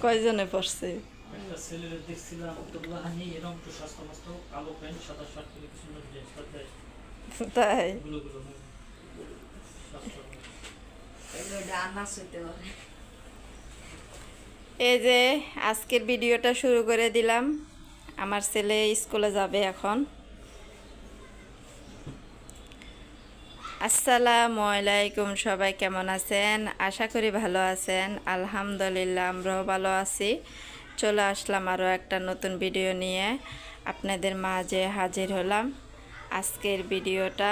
কয়জনে পড়ছে? একটা ছেলের দেখছিলাম তোলাহানি এরকম একটু স্বাস্থ্য মস্ত কালো প্যান্ট সাদা শার্ট পরে কি সুন্দর ড্রেস দেয় তাই গুলো গুলো এই যে আজকের ভিডিওটা শুরু করে দিলাম। আমার ছেলে স্কুলে যাবে এখন। আসসালামু আলাইকুম, সবাই কেমন আছেন? আশা করি ভালো আছেন। আলহামদুলিল্লাহ আমরাও ভালো আছি। চলে আসলাম আরও একটা নতুন ভিডিও নিয়ে আপনাদের মাঝে হাজির হলাম। আজকের ভিডিওটা,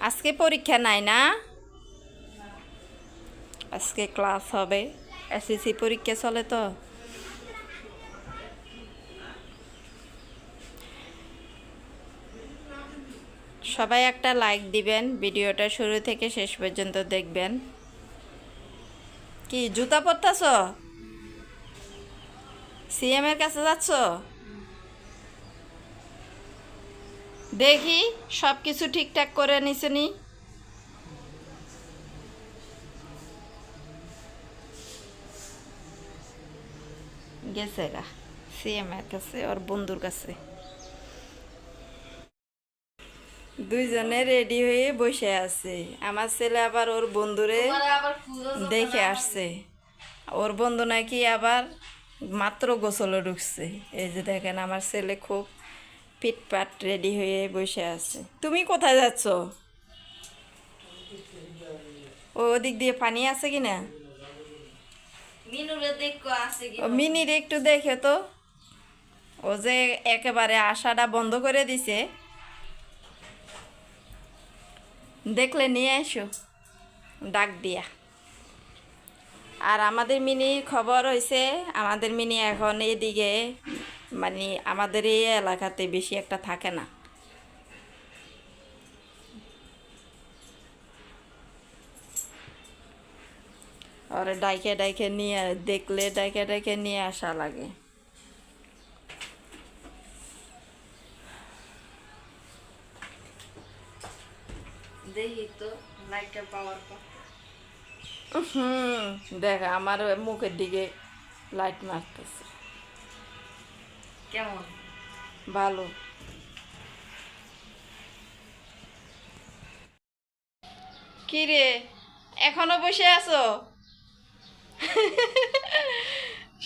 আজকে পরীক্ষা নাই না, আজকে ক্লাস হবে। এসএসসি পরীক্ষা চলে তো। সবাই একটা লাইক দিবেন, ভিডিওটা শুরু থেকে শেষ পর্যন্ত দেখবেন। কি জুতা পরতাছ? সিএম এর কাছে যাচ্ছ? দেখি সব কিছু ঠিকঠাক করে নিছে নি। গেছে গা সিএম এর কাছে, ওর বন্ধুর কাছে। দুইজনে রেডি হয়ে বসে আছে। আমার ছেলে আবার ওর বন্ধুরে দেখে আসছে। ওর বন্ধু নাকি আবার মাত্র গোসলে ঢুকছে। এই যে দেখেন আমার ছেলে খুব পিটপাট রেডি হয়ে বসে আছে। তুমি কোথায় যাচ্ছ? ওদিক দিয়ে পানি আছে কিনা? ও মিনির একটু দেখে তো। ও যে একেবারে আশাটা বন্ধ করে দিছে, দেখলে নিয়ে এসো ডাক দিয়া। আর আমাদের মিনির খবর হয়েছে, আমাদের মিনি এখন এদিকে মানে আমাদের এই এলাকাতে বেশি একটা থাকে না। ওরে ডাইকে ডাইকে নিয়ে, দেখলে ডাইকে ডাইকে নিয়ে আসা লাগে। দেখি তো লাইটটা পাওয়ার পর দেখ আমার মুখের দিকে লাইট মারতেছে। কেমন ভালো। কি রে, এখনো বসে আছো?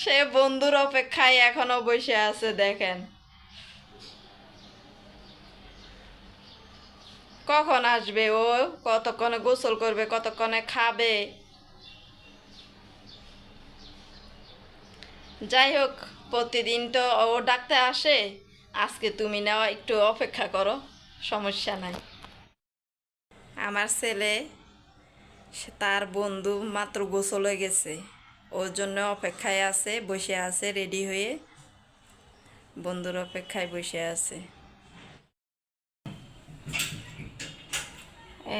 সে বন্ধুর অপেক্ষায় এখনো বসে আছে। দেখেন কখন আসবে ও, কতক্ষণে গোসল করবে, কতক্ষণে খাবে। যাই হোক, প্রতিদিন তো ও ডাকতে আসে। আজকে তুমি নাও একটু অপেক্ষা করো, সমস্যা নাই। আমার ছেলে তার বন্ধু মাত্র গোসলে গেছে, ওর জন্য অপেক্ষায় আছে, বসে আছে রেডি হয়ে, বন্ধুর অপেক্ষায় বসে আছে।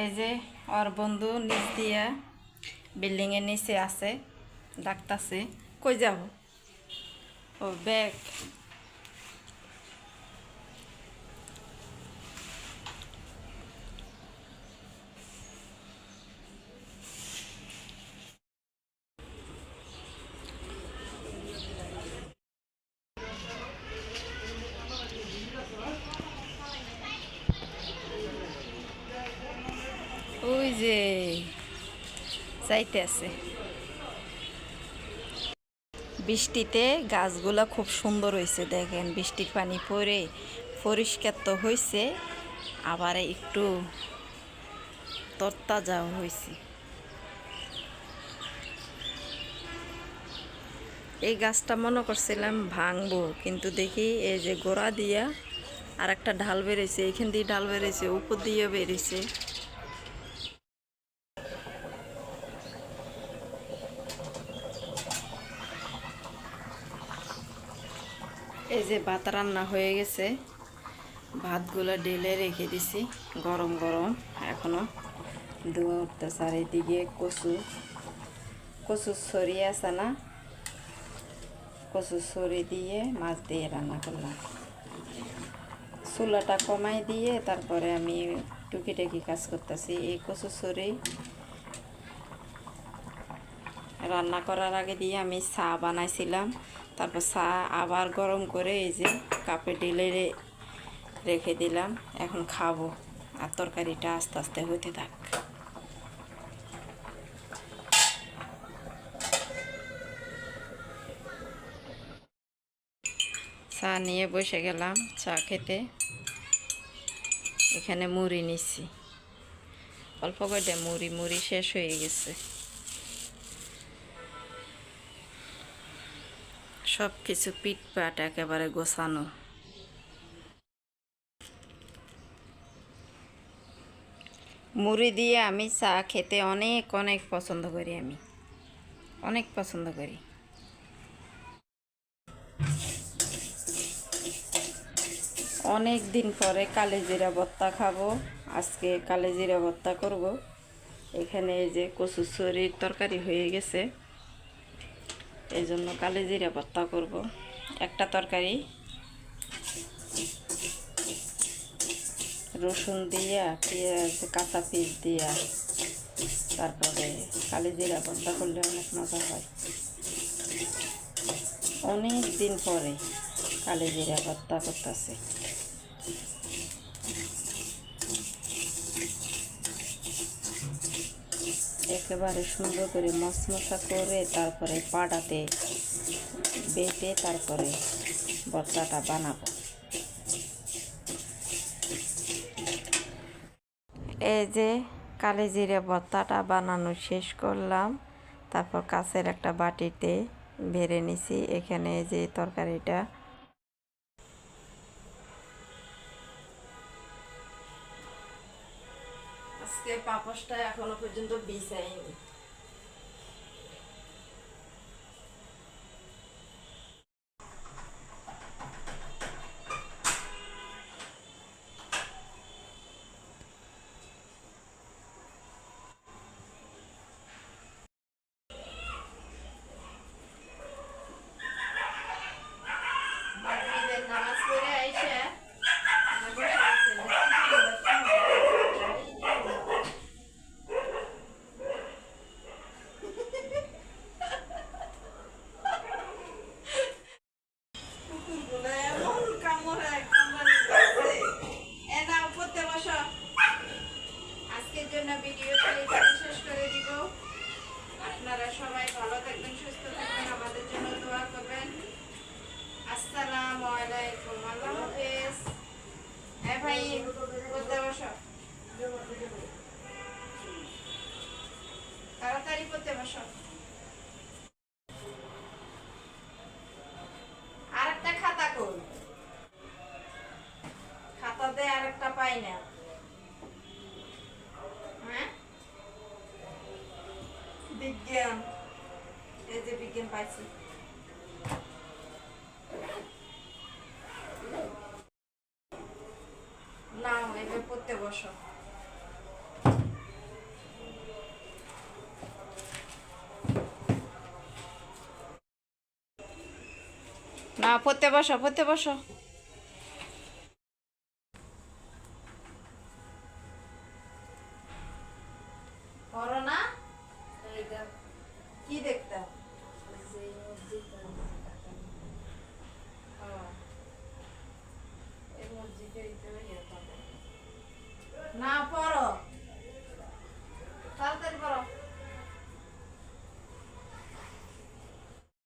এই যে ওর বন্ধু নিচ দিয়া বিল্ডিংয়ের নিচে আছে, ডাকতাছে। কই যাব? ও ব্যাগ। ওই যে যাইতে আছে। বৃষ্টিতে গাছগুলা খুব সুন্দর হয়েছে। দেখেন বৃষ্টির পানি পড়ে পরিষ্কার তো হয়েছে, আবার একটু তরতাজাও হয়েছে। এই গাছটা মনে করছিলাম ভাঙবো, কিন্তু দেখি এই যে গোড়া দিয়া আর একটা ঢাল বেরিয়েছে, এইখান দিয়ে ঢাল বেরিয়েছে, উপর দিয়ে বেরিয়েছে। এই যে ভাত রান্না হয়ে গেছে, ভাতগুলো ঢেলে রেখে দিছি গরম গরম। এখনো ধোয়া উঠতেছে। চারিদিকে কচু ছড়ি আছে না, কচু ছড়ি দিয়ে মাছ দিয়ে রান্না করলাম। চুলাটা কমাই দিয়ে তারপরে আমি টুকিটাকি কাজ করতেছি। এই কচু ছড়ি রান্না করার আগে দিয়ে আমি চা বানাইছিলাম, তারপর চা আবার গরম করে এই যে কাপে ঢেলে রেখে দিলাম। এখন খাবো, আর তরকারিটা আস্তে আস্তে হতে থাক। চা নিয়ে বসে গেলাম চা খেতে। এখানে মুড়ি নিচ্ছি, অল্প করে মুড়ি শেষ হয়ে গেছে। সব কিছু পিটপাট একেবারে গোছানো। মুড়ি দিয়ে আমি চা খেতে অনেক অনেক পছন্দ করি, আমি অনেক পছন্দ করি। অনেক দিন পরে কালিজিরা ভর্তা খাবো। আজকে কালিজিরা ভর্তা করব। এখানে এই যে কচুচুরির তরকারি হয়ে গেছে, এই জন্য কালিজিরা ভর্তা করব। একটা তরকারি রসুন দিয়া, পেঁয়াজ, কাঁচা পিস দিয়া, তারপরে কালিজিরা ভর্তা করলে অনেক মজা হয়। অনেক দিন পরে কালিজিরা ভর্তা করতেছে। একেবারে সুন্দর করে মশমশা করে তারপরে পাটাতে বেটে তারপরে ভর্তাটা বানাবো। এই যে কালিজিরা ভর্তাটা বানানো শেষ করলাম, তারপর কাছের একটা বাটিতে বেড়ে নিছি। এখানে এই যে তরকারিটা, আজকে পাপোশটা এখনো পর্যন্ত বিছাইনি। মাগরিবের নামাজ পড়ে আইসা আজকের জন্য ভিডিওটা এখানে শেষ করে দিব। আপনারা সবাই ভালো থাকবেন, সুস্থ থাকবেন, আমাদের জন্য দোয়া করবেন। আসসালামু আলাইকুম, আল্লাহ হাফেজ। হ্যাঁ ভাই, পড়তে বসো, তাড়াতাড়ি পড়তে বসো। আরেকটা খাতা কই? খাতাতে আরেকটা পাই না। হ্যাঁ, বিজ্ঞান, এই যে বিজ্ঞান পাইছি। নাও এবার পড়তে বসো। না, পড়তে বসো, পড়তে বসো।